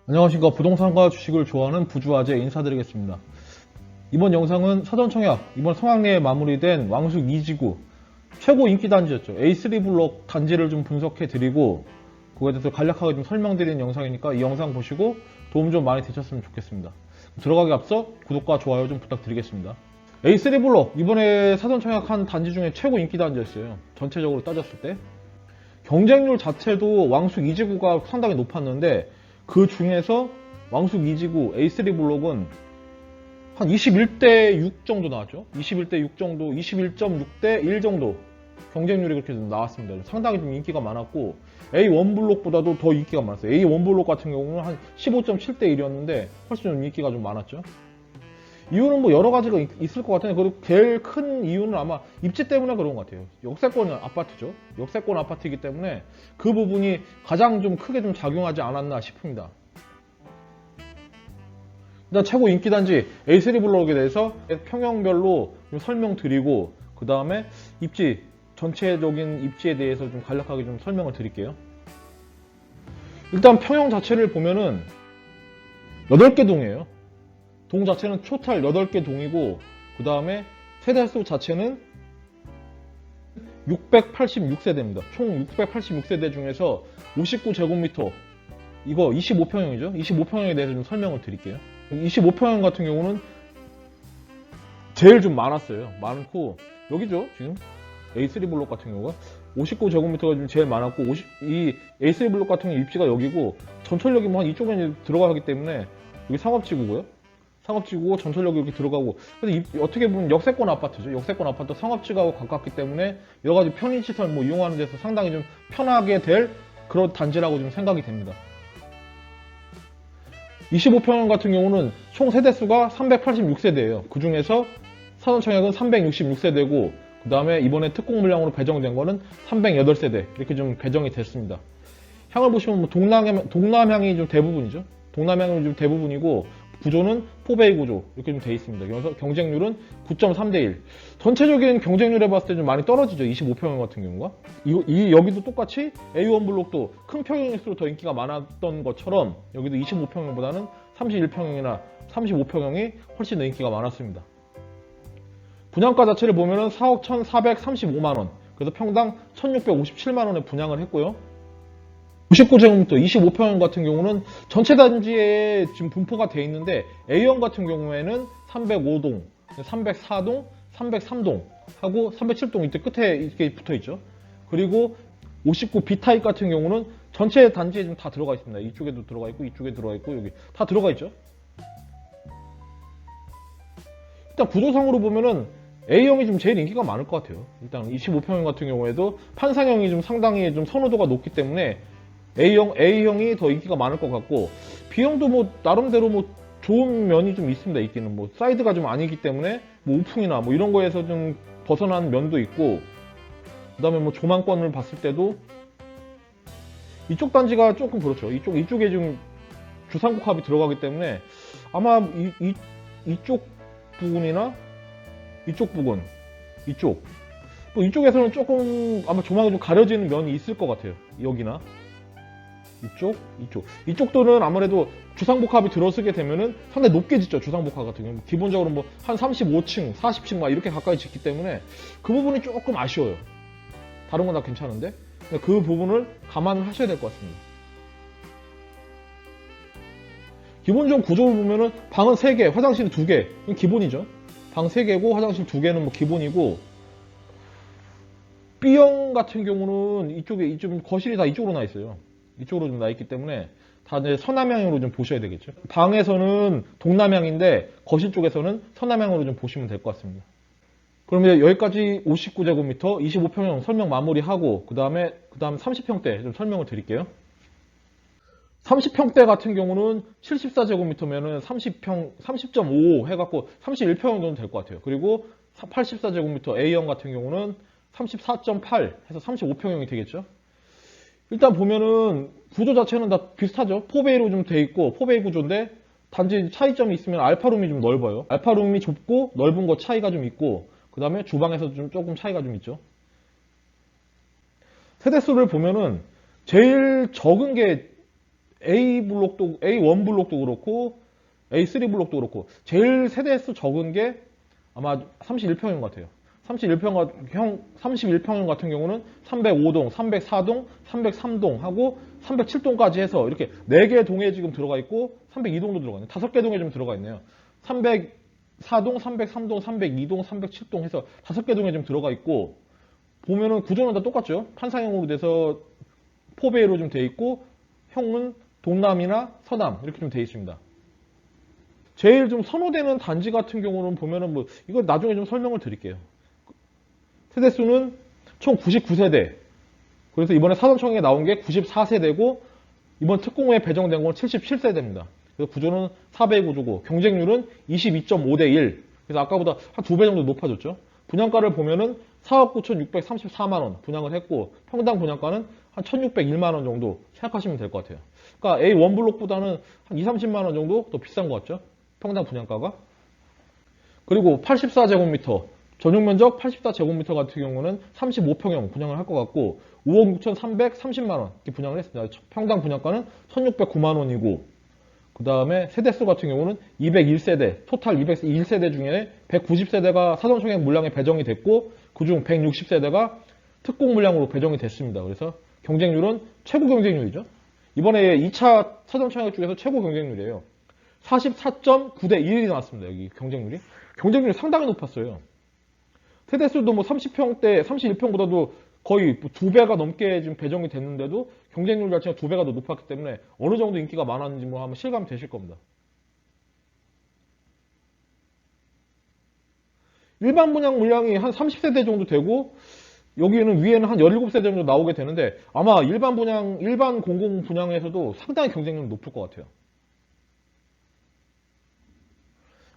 안녕하십니까. 부동산과 주식을 좋아하는 부주아재 인사드리겠습니다. 이번 영상은 사전청약, 이번 성황리에 마무리된 왕숙 2지구 최고 인기 단지였죠. A3 블록 단지를 좀 분석해 드리고 그거에 대해서 간략하게 좀 설명드리는 영상이니까 이 영상 보시고 도움 좀 많이 되셨으면 좋겠습니다. 들어가기 앞서 구독과 좋아요 좀 부탁드리겠습니다. A3 블록 이번에 사전청약한 단지 중에 최고 인기 단지였어요. 전체적으로 따졌을 때 경쟁률 자체도 왕숙 2지구가 상당히 높았는데 그 중에서 왕숙 2지구 A3 블록은 한 21대 6 정도 나왔죠. 21대 6 정도, 21.6대 1 정도 경쟁률이 그렇게 나왔습니다. 상당히 좀 인기가 많았고 A1 블록보다도 더 인기가 많았어요. A1 블록 같은 경우는 한 15.7대 1이었는데 훨씬 좀 인기가 좀 많았죠. 이유는 뭐 여러 가지가 있을 것 같은데 그리고 제일 큰 이유는 아마 입지 때문에 그런 것 같아요. 역세권 아파트죠. 역세권 아파트이기 때문에 그 부분이 가장 좀 크게 좀 작용하지 않았나 싶습니다. 일단 최고 인기단지 A3 블록에 대해서 평형별로 좀 설명드리고 그 다음에 입지 전체적인 입지에 대해서 좀 간략하게 좀 설명을 드릴게요. 일단 평형 자체를 보면은 8개 동이에요. 동 자체는 토탈 8개 동이고 그 다음에 세대수 자체는 686세대입니다. 총 686세대 중에서 59제곱미터 이거 25평형이죠. 25평형에 대해서 좀 설명을 드릴게요. 25평형 같은 경우는 제일 좀 많았어요. 많고 여기죠. 지금 A3 블록 같은 경우가 59제곱미터가 좀 제일 많았고 이 A3 블록 같은 경우 입지가 여기고 전철역이 뭐 한 이쪽에 들어가기 때문에 여기 상업지구고요. 상업지구고 전철역이 이렇게 들어가고 그래서 어떻게 보면 역세권 아파트죠. 역세권 아파트 상업지구하고 가깝기 때문에 여러 가지 편의시설 뭐 이용하는 데서 상당히 좀 편하게 될 그런 단지라고 좀 생각이 됩니다. 25평형 같은 경우는 총 세대수가 386세대예요. 그 중에서 사전청약은 366세대고 그 다음에 이번에 특공 물량으로 배정된 거는 308세대 이렇게 좀 배정이 됐습니다. 향을 보시면 뭐 동남향이 좀 대부분이죠. 동남향이 좀 대부분이고 구조는 4베이 구조 이렇게 좀 돼 있습니다. 그래서 경쟁률은 9.3대 1. 전체적인 경쟁률에 봤을 때 좀 많이 떨어지죠. 25평형 같은 경우가. 여기도 똑같이 A1 블록도 큰 평형일수록 더 인기가 많았던 것처럼 여기도 25평형보다는 31평형이나 35평형이 훨씬 더 인기가 많았습니다. 분양가 자체를 보면은 4억 1,435만원. 그래서 평당 1,657만원에 분양을 했고요. 99제곱미터 25평형 같은 경우는 전체 단지에 지금 분포가 되어 있는데 A형 같은 경우에는 305동, 304동, 303동 하고 307동 이때 끝에 이렇게 붙어 있죠. 그리고 59 B타입 같은 경우는 전체 단지에 지금 다 들어가 있습니다. 이쪽에도 들어가 있고 이쪽에 들어가 있고 여기 다 들어가 있죠. 일단 구조상으로 보면은 A형이 좀 제일 인기가 많을 것 같아요. 일단 25평형 같은 경우에도 판상형이 좀 상당히 좀 선호도가 높기 때문에 A형이 더 인기가 많을 것 같고 B형도 뭐 나름대로 뭐 좋은 면이 좀 있습니다. 있기는 뭐 사이드가 좀 아니기 때문에 뭐 우풍이나 뭐 이런 거에서 좀 벗어난 면도 있고 그 다음에 뭐 조망권을 봤을 때도 이쪽 단지가 조금 그렇죠. 이쪽에 좀 주상복합이 들어가기 때문에 아마 이쪽 부분이나 이쪽 부분 이쪽에서는 조금 아마 조망이 좀 가려지는 면이 있을 것 같아요. 여기나 이쪽도는 아무래도 주상복합이 들어서게 되면은 상당히 높게 짓죠. 주상복합 같은 경우 기본적으로 뭐 한 35층, 40층 막 이렇게 가까이 짓기 때문에 그 부분이 조금 아쉬워요. 다른 건 다 괜찮은데 그 부분을 감안을 하셔야 될 것 같습니다. 기본적인 구조를 보면은 방은 3개, 화장실 2개 이건 기본이죠. 방 3개고 화장실 2개는 뭐 기본이고 B형 같은 경우는 이쪽에 좀 거실이 다 이쪽으로 나 있어요. 이쪽으로 좀 나 있기 때문에 다 이제 서남향으로 좀 보셔야 되겠죠. 방에서는 동남향인데 거실 쪽에서는 서남향으로 좀 보시면 될 것 같습니다. 그럼 이제 여기까지 59제곱미터 25평형 설명 마무리하고 그 다음 30평대 좀 설명을 드릴게요. 30평대 같은 경우는 74제곱미터면은 30.5 해갖고 31평 정도 될 것 같아요. 그리고 84제곱미터 A형 같은 경우는 34.8 해서 35평형이 되겠죠. 일단 보면은 구조 자체는 다 비슷하죠. 4베이로 좀 돼 있고 4베이 구조인데 단지 차이점이 있으면 알파룸이 좀 넓어요. 알파룸이 좁고 넓은 거 차이가 좀 있고 그 다음에 주방에서도 좀 조금 차이가 좀 있죠. 세대수를 보면은 제일 적은 게 A1 블록도 그렇고 A3 블록도 그렇고 제일 세대수 적은 게 아마 31평형 같아요. 31평형 같은 경우는 305동, 304동, 303동 하고 307동까지 해서 이렇게 4개 동에 지금 들어가 있고 302동도 들어가 있네요. 5개 동에 좀 들어가 있네요. 304동, 303동, 302동, 307동 해서 5개 동에 좀 들어가 있고 보면은 구조는 다 똑같죠. 판상형으로 돼서 포베이로 좀 돼 있고 형은 동남이나 서남 이렇게 좀 돼 있습니다. 제일 좀 선호되는 단지 같은 경우는 보면은 뭐 이거 나중에 좀 설명을 드릴게요. 세대수는 총 99세대. 그래서 이번에 사전청에 나온 게 94세대고 이번 특공호에 배정된 건 77세대입니다. 그래서 구조는 4배 구조고 경쟁률은 22.5대 1. 그래서 아까보다 한 2배 정도 높아졌죠. 분양가를 보면은 4억 9,634만 원 분양을 했고 평당 분양가는 한 1,601만 원 정도 생각하시면 될 것 같아요. 그러니까 A1 블록보다는 한 2, 30만 원 정도 더 비싼 것 같죠. 평당 분양가가. 그리고 84제곱미터 전용 면적 84제곱미터 같은 경우는 35평형 분양을 할 것 같고 5억 6,330만 원 이렇게 분양을 했습니다. 평당 분양가는 1,609만 원이고 그 다음에 세대수 같은 경우는 201세대, 토탈 201세대 중에 190세대가 사전청약 물량에 배정이 됐고 그중 160세대가 특공 물량으로 배정이 됐습니다. 그래서 경쟁률은 최고 경쟁률이죠. 이번에 2차 사전청약 중에서 최고 경쟁률이에요. 44.9대 1이 나왔습니다. 여기 경쟁률이. 경쟁률이 상당히 높았어요. 세대수도 뭐 30평대, 31평보다도 거의 2배가 넘게 지금 배정이 됐는데도 경쟁률 자체가 2배가 더 높았기 때문에 어느 정도 인기가 많았는지 뭐 한번 실감이 되실 겁니다. 일반 분양 물량이 한 30세대 정도 되고 여기는 위에는 한 17세대 정도 나오게 되는데 아마 일반 공공 분양에서도 상당히 경쟁률이 높을 것 같아요.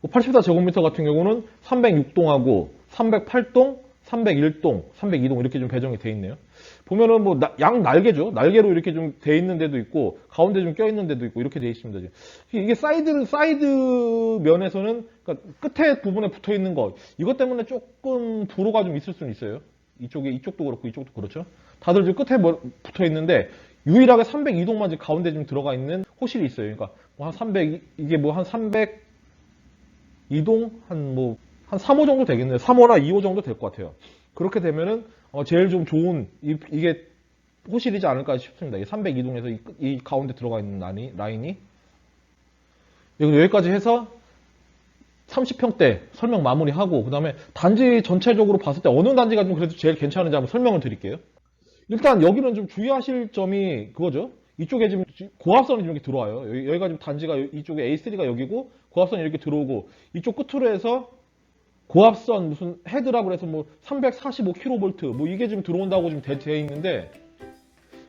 84제곱미터 같은 경우는 306동하고 308동, 301동, 302동 이렇게 좀 배정이 돼 있네요. 보면은 뭐 양 날개죠. 날개로 이렇게 좀 돼 있는 데도 있고 가운데 좀 껴 있는 데도 있고 이렇게 돼 있습니다. 이게 사이드 면에서는 그러니까 끝에 부분에 붙어 있는 것 이것 때문에 조금 불호가 좀 있을 수는 있어요. 이쪽도 그렇고 이쪽도 그렇죠. 다들 지금 끝에 붙어 있는데 유일하게 302동만 지금 가운데 좀 들어가 있는 호실이 있어요. 그러니까 뭐 한 300 이게 뭐 한 302동 한 3호 정도 되겠네요. 3호나 2호 정도 될 것 같아요. 그렇게 되면은 제일 좀 좋은 이게 호실이지 않을까 싶습니다. 302동에서 이 가운데 들어가 있는 라인이 여기까지 해서 30평대 설명 마무리하고 그 다음에 단지 전체적으로 봤을 때 어느 단지가 좀 그래도 제일 괜찮은지 한번 설명을 드릴게요. 일단 여기는 좀 주의하실 점이 그거죠. 이쪽에 지금 고압선이 이렇게 들어와요. 여기가 지금 단지가 이쪽에 A3가 여기고 고압선이 이렇게 들어오고 이쪽 끝으로 해서 고압선 무슨 헤드라고 해서 뭐 345kV 뭐 이게 지금 들어온다고 지금 되어 있는데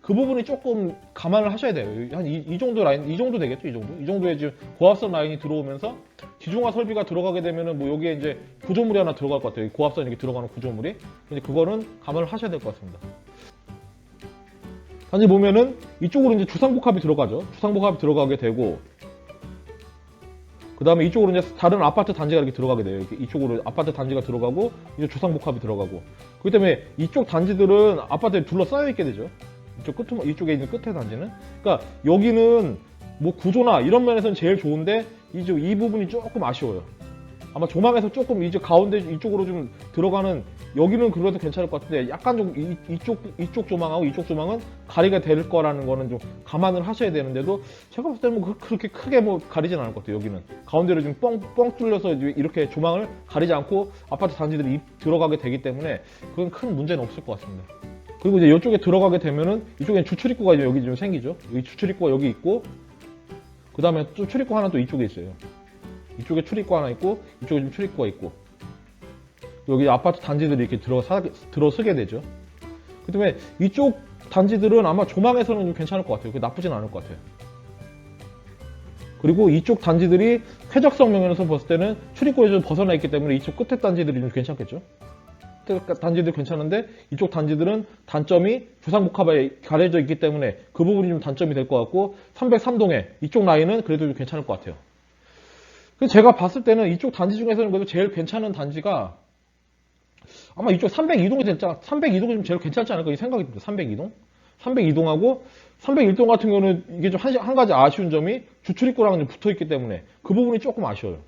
그 부분이 조금 감안을 하셔야 돼요. 한 이 정도 라인, 이 정도 되겠죠? 이 정도의 지금 고압선 라인이 들어오면서 지중화 설비가 들어가게 되면은 뭐 여기에 이제 구조물이 하나 들어갈 것 같아요. 고압선이 이렇게 들어가는 구조물이. 근데 그거는 감안을 하셔야 될 것 같습니다. 단지 보면은 이쪽으로 이제 주상복합이 들어가죠. 주상복합이 들어가게 되고 그 다음에 이쪽으로 이제 다른 아파트 단지가 이렇게 들어가게 돼요. 이쪽으로 아파트 단지가 들어가고 이쪽 주상복합이 들어가고 그렇기 때문에 이쪽 단지들은 아파트에 둘러싸여 있게 되죠. 이쪽에 있는 끝에 단지는. 그러니까 여기는 뭐 구조나 이런 면에서는 제일 좋은데 이 부분이 조금 아쉬워요. 아마 조망에서 조금 이제 가운데 이쪽으로 좀 들어가는 여기는 그래도 괜찮을 것 같은데 약간 좀 이쪽 조망하고 이쪽 조망은 가리게 될 거라는 거는 좀 감안을 하셔야 되는데도 제가 봤을 때는 뭐 그렇게 크게 뭐 가리진 않을 것 같아요. 여기는 가운데를 좀 뻥 뚫려서 이렇게 조망을 가리지 않고 아파트 단지들이 들어가게 되기 때문에 그건 큰 문제는 없을 것 같습니다. 그리고 이제 이쪽에 들어가게 되면은 이쪽에 주출입구가 여기 좀 생기죠. 여기 주출입구가 여기 있고 그 다음에 또 출입구 하나 또 이쪽에 있어요. 이쪽에 출입구 하나 있고 이쪽에 좀 출입구가 있고 여기 아파트 단지들이 이렇게 들어서게 되죠. 그 다음에 이쪽 단지들은 아마 조망에서는 좀 괜찮을 것 같아요. 나쁘진 않을 것 같아요. 그리고 이쪽 단지들이 쾌적성 면에서 봤을 때는 출입구에서 벗어나 있기 때문에 이쪽 끝에 단지들이 좀 괜찮겠죠. 단지들 괜찮은데 이쪽 단지들은 단점이 주상복합에 가려져 있기 때문에 그 부분이 좀 단점이 될 것 같고 303동에 이쪽 라인은 그래도 좀 괜찮을 것 같아요. 그래서 제가 봤을 때는 이쪽 단지 중에서는 그래도 제일 괜찮은 단지가 아마 이쪽 302동이 좀 제일 괜찮지 않을까 이 생각이 듭니다. 302동? 302동하고 301동 같은 경우는 이게 좀 한 가지 아쉬운 점이 주출입구랑 좀 붙어 있기 때문에 그 부분이 조금 아쉬워요.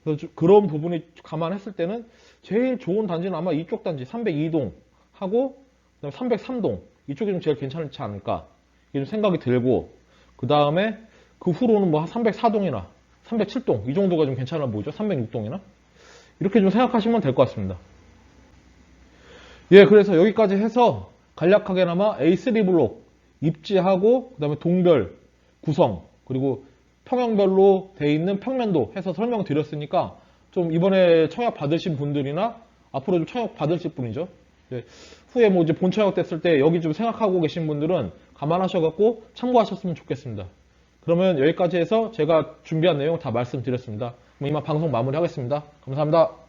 그래서 그런 부분이 감안했을 때는 제일 좋은 단지는 아마 이쪽 단지 302동 하고 그다음에 303동 이쪽이 좀 제일 괜찮지 않을까 이게 좀 생각이 들고 그 다음에 그 후로는 뭐 304동이나 307동 이 정도가 좀 괜찮아 보이죠. 306동이나 이렇게 좀 생각하시면 될 것 같습니다. 예, 그래서 여기까지 해서 간략하게나마 A3 블록 입지하고 그 다음에 동별 구성 그리고 평형별로 돼 있는 평면도 해서 설명드렸으니까 좀 이번에 청약 받으신 분들이나 앞으로 좀 청약 받으실 분이죠. 예, 후에 뭐 이제 본 청약 됐을 때 여기 좀 생각하고 계신 분들은 감안하셔갖고 참고하셨으면 좋겠습니다. 그러면 여기까지 해서 제가 준비한 내용 다 말씀드렸습니다. 그럼 이만 방송 마무리하겠습니다. 감사합니다.